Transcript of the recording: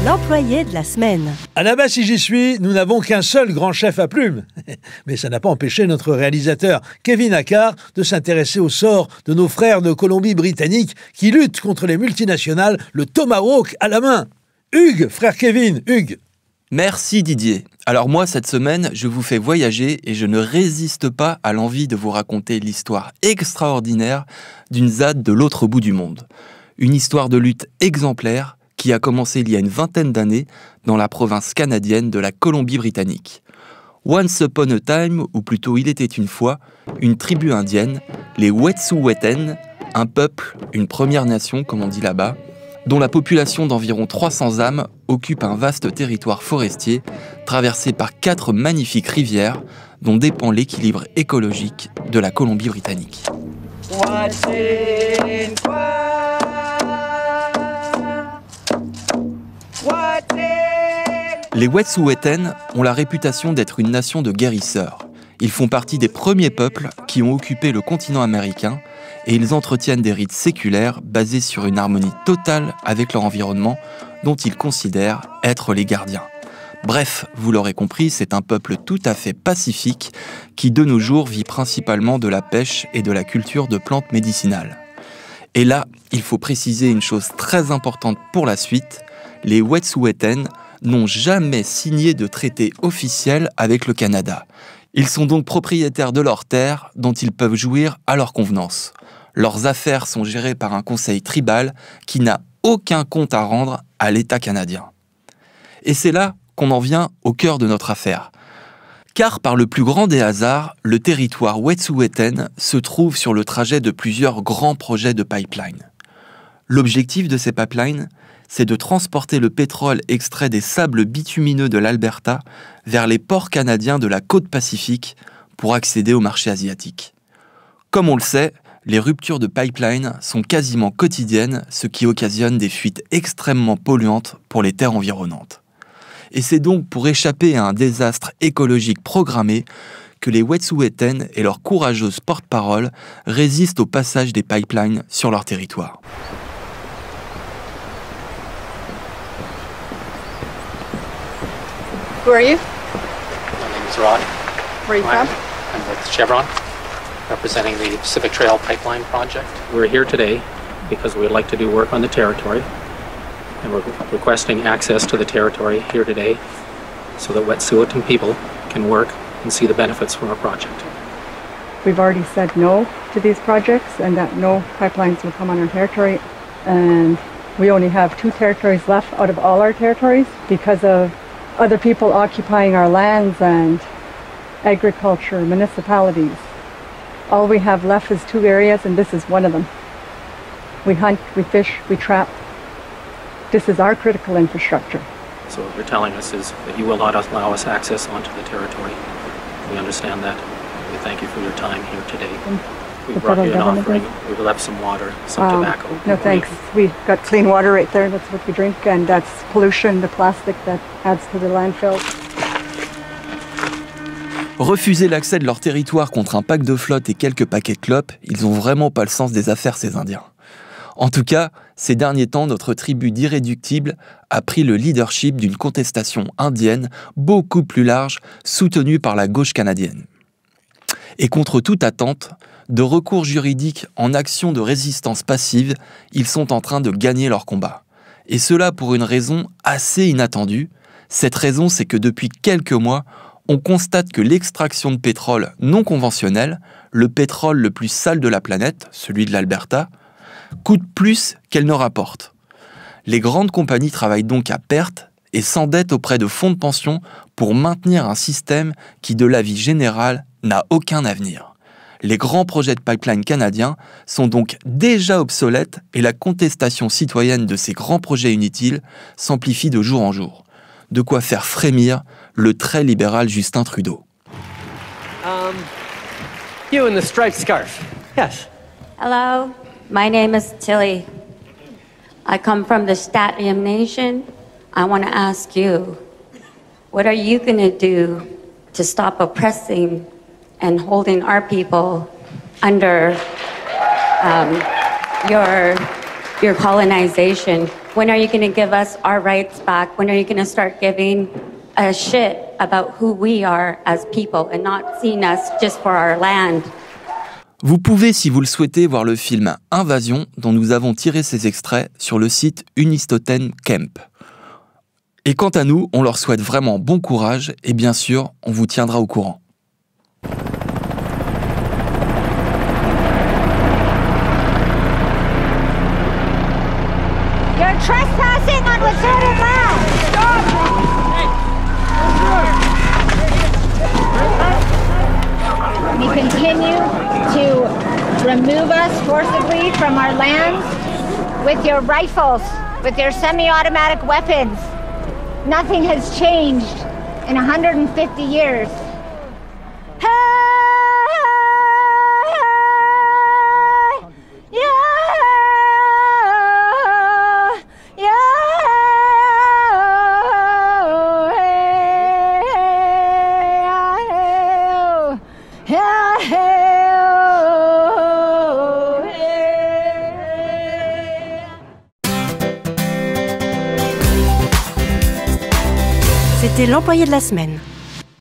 L'employé de la semaine. À la base, si j'y suis, nous n'avons qu'un seul grand chef à plumes. Mais ça n'a pas empêché notre réalisateur Kevin Accard de s'intéresser au sort de nos frères de Colombie-Britannique qui luttent contre les multinationales, le Tomahawk à la main. Hugues, frère Kevin, Hugues. Merci Didier. Alors moi, cette semaine, je vous fais voyager et je ne résiste pas à l'envie de vous raconter l'histoire extraordinaire d'une ZAD de l'autre bout du monde. Une histoire de lutte exemplaire qui a commencé il y a une vingtaine d'années dans la province canadienne de la Colombie-Britannique. Once upon a time, ou plutôt il était une fois, une tribu indienne, les Wet'suwet'en, un peuple, une première nation comme on dit là-bas, dont la population d'environ 300 âmes occupe un vaste territoire forestier traversé par 4 magnifiques rivières dont dépend l'équilibre écologique de la Colombie-Britannique. Les Wet'suwet'en ont la réputation d'être une nation de guérisseurs. Ils font partie des premiers peuples qui ont occupé le continent américain et ils entretiennent des rites séculaires basés sur une harmonie totale avec leur environnement dont ils considèrent être les gardiens. Bref, vous l'aurez compris, c'est un peuple tout à fait pacifique qui de nos jours vit principalement de la pêche et de la culture de plantes médicinales. Et là, il faut préciser une chose très importante pour la suite, les Wet'suwet'en n'ont jamais signé de traité officiel avec le Canada. Ils sont donc propriétaires de leurs terres dont ils peuvent jouir à leur convenance. Leurs affaires sont gérées par un conseil tribal qui n'a aucun compte à rendre à l'État canadien. Et c'est là qu'on en vient au cœur de notre affaire. Car par le plus grand des hasards, le territoire Wet'suwet'en se trouve sur le trajet de plusieurs grands projets de pipeline. L'objectif de ces pipelines, c'est de transporter le pétrole extrait des sables bitumineux de l'Alberta vers les ports canadiens de la côte Pacifique pour accéder au marché asiatique. Comme on le sait, les ruptures de pipeline sont quasiment quotidiennes, ce qui occasionne des fuites extrêmement polluantes pour les terres environnantes. Et c'est donc pour échapper à un désastre écologique programmé que les Wet'suwet'en et leurs courageuses porte-parole résistent au passage des pipelines sur leur territoire. Who are you? My name is Rod. Where are you from? I'm with Chevron, representing the Pacific Trail Pipeline Project. We're here today because we would like to do work on the territory, and we're requesting access to the territory here today so that Wet'suwet'en people can work and see the benefits from our project. We've already said no to these projects and that no pipelines will come on our territory, and we only have 2 territories left out of all our territories because of other people occupying our lands and agriculture, municipalities. All we have left is 2 areas, and this is one of them. We hunt, we fish, we trap. This is our critical infrastructure. So what you're telling us is that you will not allow us access onto the territory. We understand that. We thank you for your time here today. We brought you an offering. We've left some water, some tobacco. No thanks. We've got clean water right there. That's what we drink, and that's pollution, the plastic that adds to the landfill. Refuser l'accès de leur territoire contre un pack de flotte et quelques paquets de clopes, ils ont vraiment pas le sens des affaires, ces Indiens. En tout cas, ces derniers temps, notre tribu d'irréductibles a pris le leadership d'une contestation indienne beaucoup plus large, soutenue par la gauche canadienne. Et contre toute attente, de recours juridiques en action de résistance passive, ils sont en train de gagner leur combat. Et cela pour une raison assez inattendue. Cette raison, c'est que depuis quelques mois, on constate que l'extraction de pétrole non conventionnel, le pétrole le plus sale de la planète, celui de l'Alberta, coûte plus qu'elle ne rapporte. Les grandes compagnies travaillent donc à perte et s'endettent auprès de fonds de pension pour maintenir un système qui, de l'avis général, n'a aucun avenir. Les grands projets de pipeline canadiens sont donc déjà obsolètes et la contestation citoyenne de ces grands projets inutiles s'amplifie de jour en jour. De quoi faire frémir le très libéral Justin Trudeau. You in the striped scarf. Yes. Hello, my name is Tilly. I come from the Statium Nation. I want to ask you, what are you going to do to stop oppressing and holding our people under your colonization When are you going to give us our rights back? When are you going to start giving a shit about who we are as people and not seeing us just for our land? Vous pouvez, si vous le souhaitez, voir le film Invasion, dont nous avons tiré ces extraits sur le site Unistoten Camp. Et quant à nous, on leur souhaite vraiment bon courage et bien sûr, on vous tiendra au courant. You're trespassing on Wet'suwet'en land! You continue to remove us forcibly from our lands with your rifles, with your semi-automatic weapons. Nothing has changed in 150 years. C'était l'employé de la semaine.